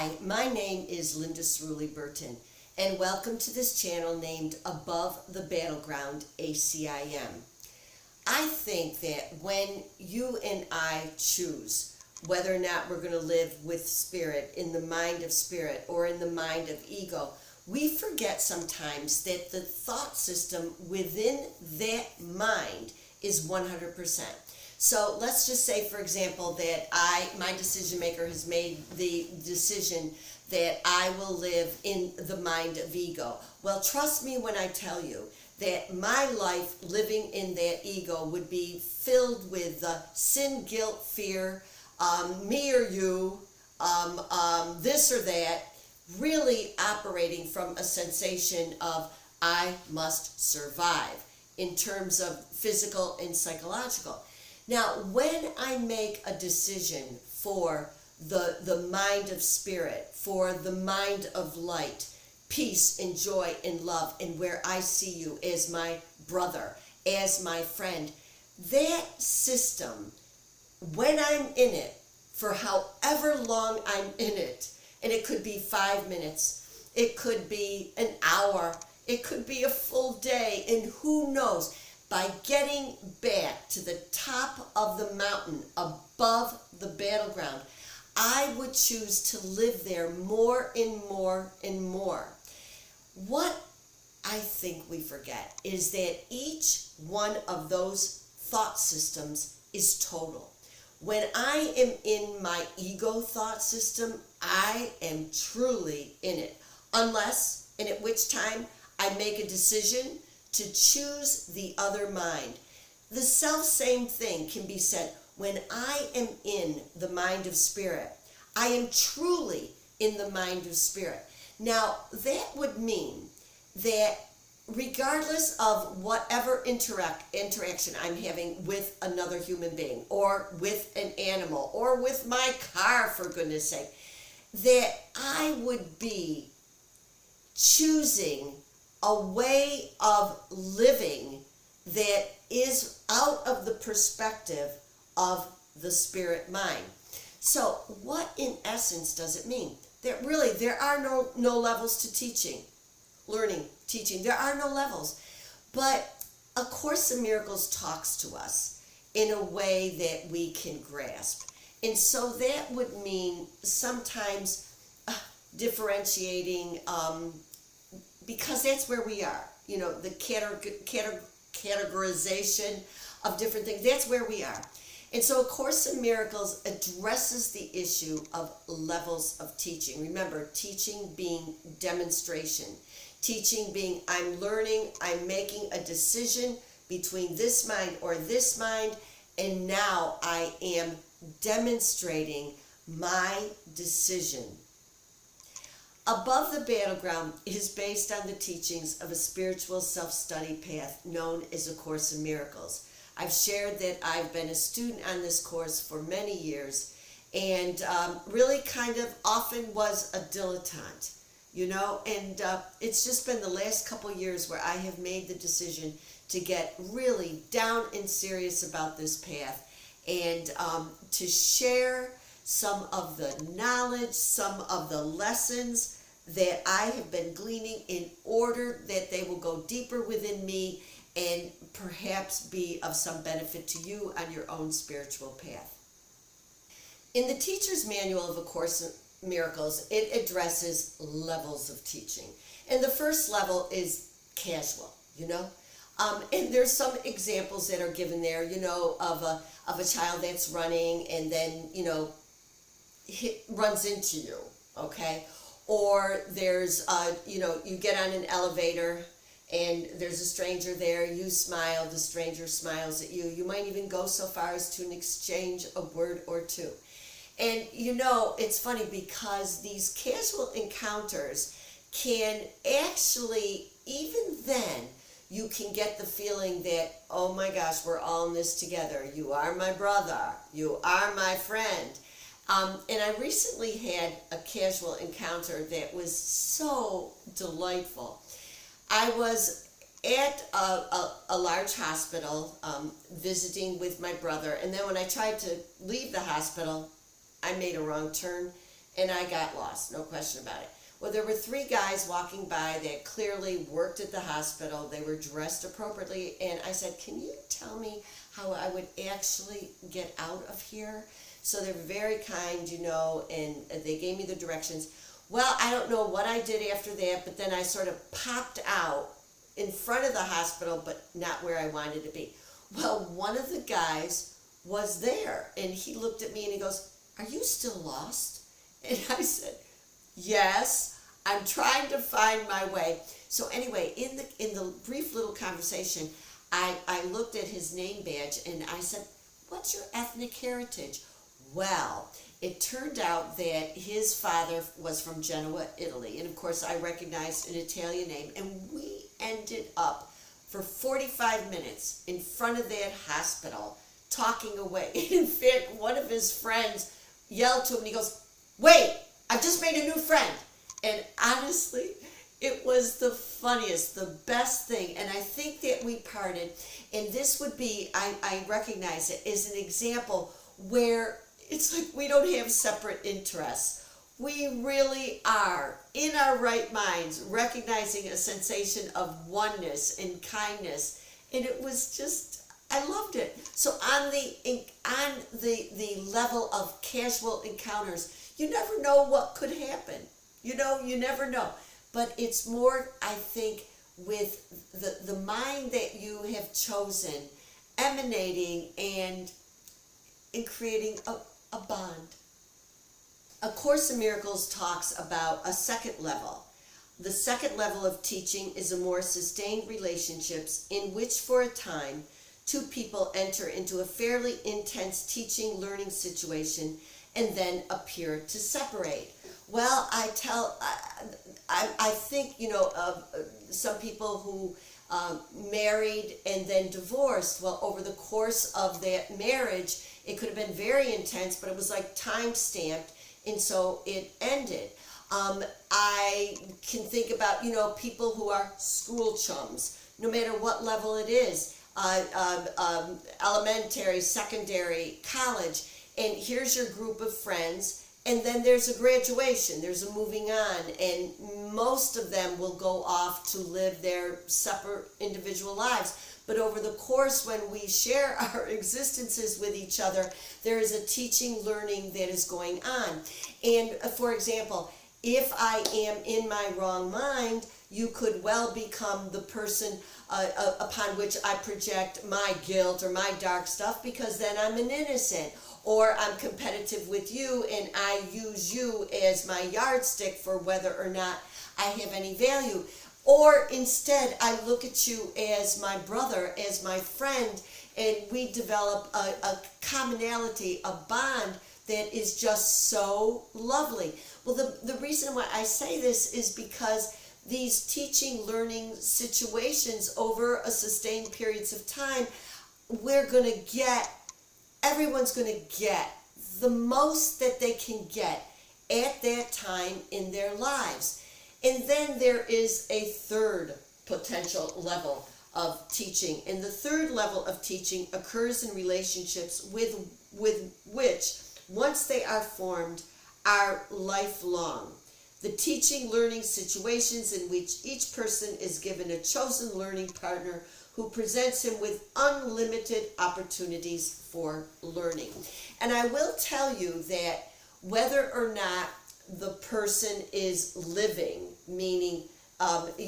Hi, my name is Linda Cirulli-Burton, and welcome to this channel named Above the Battleground, ACIM. I think that when you and I choose whether or not we're going to live with spirit, in the mind of spirit, or in the mind of ego, we forget sometimes that the thought system within that mind is 100%. So let's just say, for example, that my decision maker has made the decision that I will live in the mind of ego. Well, trust me when I tell you that my life living in that ego would be filled with sin, guilt, fear, me or you, this or that, really operating from a sensation of I must survive in terms of physical and psychological. Now, when I make a decision for the mind of spirit, for the mind of light, peace and joy and love, and where I see you as my brother, as my friend, that system, when I'm in it, for however long I'm in it, and it could be 5 minutes, it could be an hour, it could be a full day, and who knows, by getting back to the top of the mountain above the battleground, I would choose to live there more and more and more. What I think we forget is that each one of those thought systems is total. When I am in my ego thought system, I am truly in it. Unless, and at which time I make a decision to choose the other mind. The self-same thing can be said when I am in the mind of spirit. I am truly in the mind of spirit. Now, that would mean that regardless of whatever interaction I'm having with another human being, or with an animal, or with my car, for goodness sake, that I would be choosing a way of living that is out of the perspective of the spirit mind. So what in essence does it mean? That really there are no levels to teaching, learning, teaching. There are no levels. But A Course in Miracles talks to us in a way that we can grasp. And so that would mean sometimes differentiating, because that's where we are, the categorization of different things, that's where we are. And so A Course in Miracles addresses the issue of levels of teaching. Remember, teaching being demonstration, teaching being I'm learning, I'm making a decision between this mind or this mind, and now I am demonstrating my decision. Above the Battleground is based on the teachings of a spiritual self-study path known as A Course in Miracles. I've shared that I've been a student on this course for many years, and really kind of often was a dilettante, and it's just been the last couple years where I have made the decision to get really down and serious about this path, and to share some of the knowledge, some of the lessons that I have been gleaning in order that they will go deeper within me and perhaps be of some benefit to you on your own spiritual path. In the Teacher's Manual of A Course in Miracles, it addresses levels of teaching. And the first level is casual, and there's some examples that are given there, of a child that's running and then, runs into you, okay? Or there's, you get on an elevator and there's a stranger there, you smile, the stranger smiles at you. You might even go so far as to exchange a word or two. And it's funny because these casual encounters can actually, even then, you can get the feeling that, oh my gosh, we're all in this together. You are my brother. You are my friend. And I recently had a casual encounter that was so delightful. I was at a large hospital visiting with my brother, and then when I tried to leave the hospital, I made a wrong turn and I got lost, no question about it. Well, there were three guys walking by that clearly worked at the hospital. They were dressed appropriately, and I said, can you tell me how I would actually get out of here? So they were very kind, and they gave me the directions. Well, I don't know what I did after that, but then I sort of popped out in front of the hospital, but not where I wanted to be. Well, one of the guys was there, and he looked at me and he goes, are you still lost? And I said, yes, I'm trying to find my way. So anyway, in the brief little conversation, I looked at his name badge and I said, what's your ethnic heritage? Well, it turned out that his father was from Genoa, Italy. And of course, I recognized an Italian name. And we ended up for 45 minutes in front of that hospital talking away. In fact, one of his friends yelled to him and he goes, wait, I've just made a new friend. And honestly, it was the funniest, the best thing. And I think that we parted. And this would be, I recognize it as an example where it's like we don't have separate interests. We really are in our right minds, recognizing a sensation of oneness and kindness. And it was just, I loved it. So on the level of casual encounters, you never know what could happen. You never know. But it's more, I think, with the mind that you have chosen, emanating and in creating a bond. A Course in Miracles talks about a second level. The second level of teaching is a more sustained relationships in which for a time two people enter into a fairly intense teaching learning situation and then appear to separate. Well, I think, of some people who married and then divorced. Well, over the course of that marriage, it could have been very intense, but it was like time-stamped, and so it ended. I can think about, people who are school chums, no matter what level it is, elementary, secondary, college, and here's your group of friends. And then there's a graduation, there's a moving on, and most of them will go off to live their separate individual lives. But over the course, when we share our existences with each other, there is a teaching, learning that is going on. And for example, if I am in my wrong mind, you could well become the person upon which I project my guilt or my dark stuff, because then I'm an innocent. Or I'm competitive with you and I use you as my yardstick for whether or not I have any value. Or instead, I look at you as my brother, as my friend, and we develop a commonality, a bond that is just so lovely. Well, the reason why I say this is because these teaching, learning situations over a sustained periods of time, everyone's going to get the most that they can get at that time in their lives. And then there is a third potential level of teaching. And the third level of teaching occurs in relationships with which, once they are formed, are lifelong. The teaching, learning situations in which each person is given a chosen learning partner who presents him with unlimited opportunities for learning. And I will tell you that whether or not the person is living, meaning that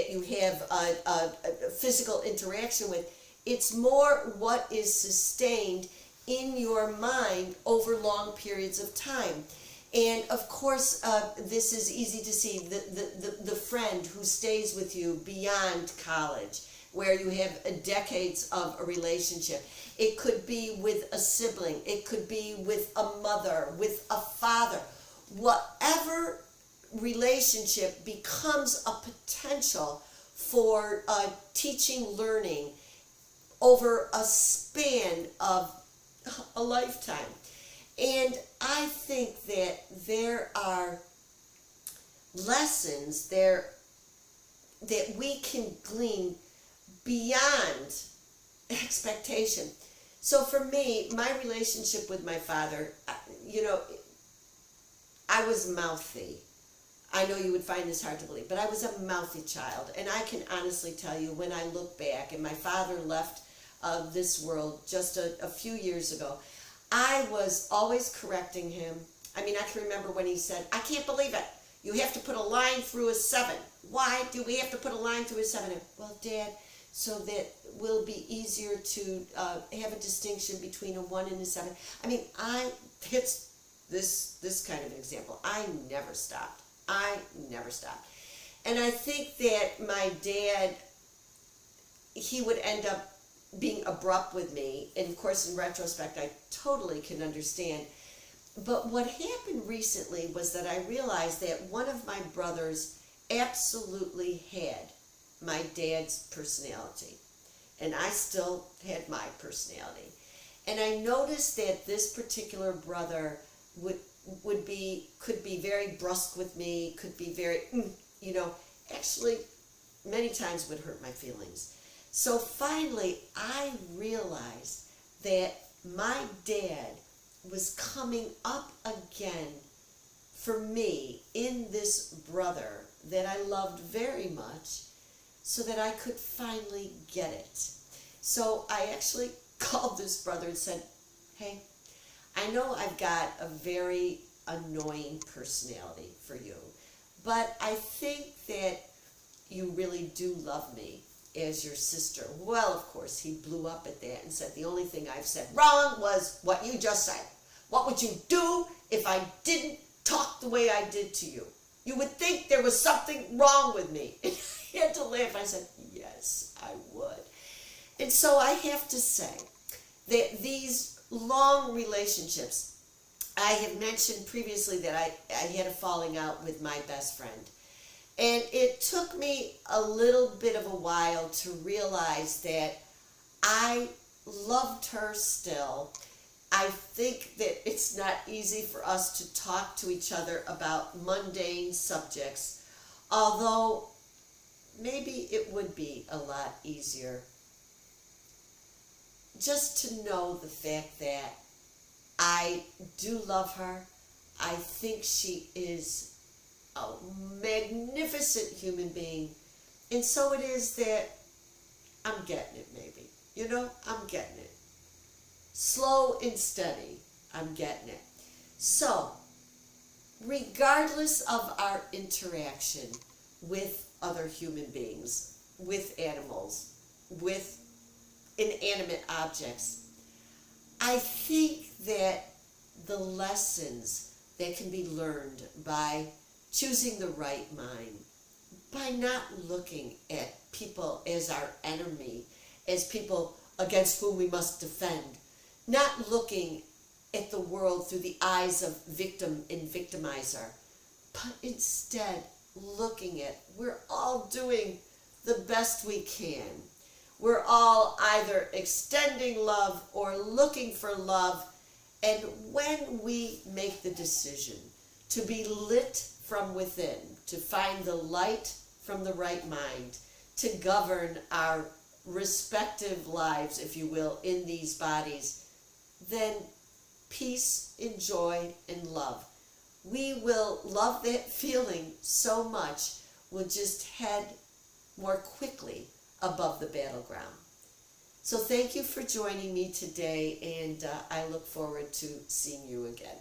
you have a physical interaction with, it's more what is sustained in your mind over long periods of time. And of course, this is easy to see, the friend who stays with you beyond college, where you have decades of a relationship. It could be with a sibling. It could be with a mother, with a father. Whatever relationship becomes a potential for teaching, learning over a span of a lifetime. And I think that there are lessons there that we can glean beyond expectation. So for me, my relationship with my father, I was mouthy. I know you would find this hard to believe, but I was a mouthy child. And I can honestly tell you, when I look back, and my father left this world just a few years ago, I was always correcting him. I mean, I can remember when he said, I can't believe it. You have to put a line through a 7. Why do we have to put a line through a 7? Well, Dad, so that will be easier to have a distinction between a 1 and a 7. I mean, it's this kind of an example. I never stopped. And I think that my dad, he would end up being abrupt with me. And of course, in retrospect, I totally can understand. But what happened recently was that I realized that one of my brothers absolutely had my dad's personality. And I still had my personality. And I noticed that this particular brother could be very brusque with me, could be very, actually many times would hurt my feelings. So finally, I realized that my dad was coming up again for me in this brother that I loved very much, so that I could finally get it. So I actually called this brother and said, hey, I know I've got a very annoying personality for you, but I think that you really do love me as your sister. Well, of course, he blew up at that and said, the only thing I've said wrong was what you just said. What would you do if I didn't talk the way I did to you? You would think there was something wrong with me. And I had to laugh. I said, yes, I would. And so I have to say that these long relationships, I have mentioned previously that I had a falling out with my best friend. And it took me a little bit of a while to realize that I loved her still. I think that it's not easy for us to talk to each other about mundane subjects, although maybe it would be a lot easier just to know the fact that I do love her. I think she is a magnificent human being. And so it is that I'm getting it, maybe. I'm getting it. Slow and steady, I'm getting it. So, regardless of our interaction with other human beings, with animals, with inanimate objects, I think that the lessons that can be learned by choosing the right mind, by not looking at people as our enemy, as people against whom we must defend, not looking at the world through the eyes of victim and victimizer, but instead looking at, we're all doing the best we can. We're all either extending love or looking for love. And when we make the decision to be lit from within, to find the light from the right mind, to govern our respective lives, if you will, in these bodies, then peace and joy and love. We will love that feeling so much, we'll just head more quickly above the battleground. So thank you for joining me today, and I look forward to seeing you again.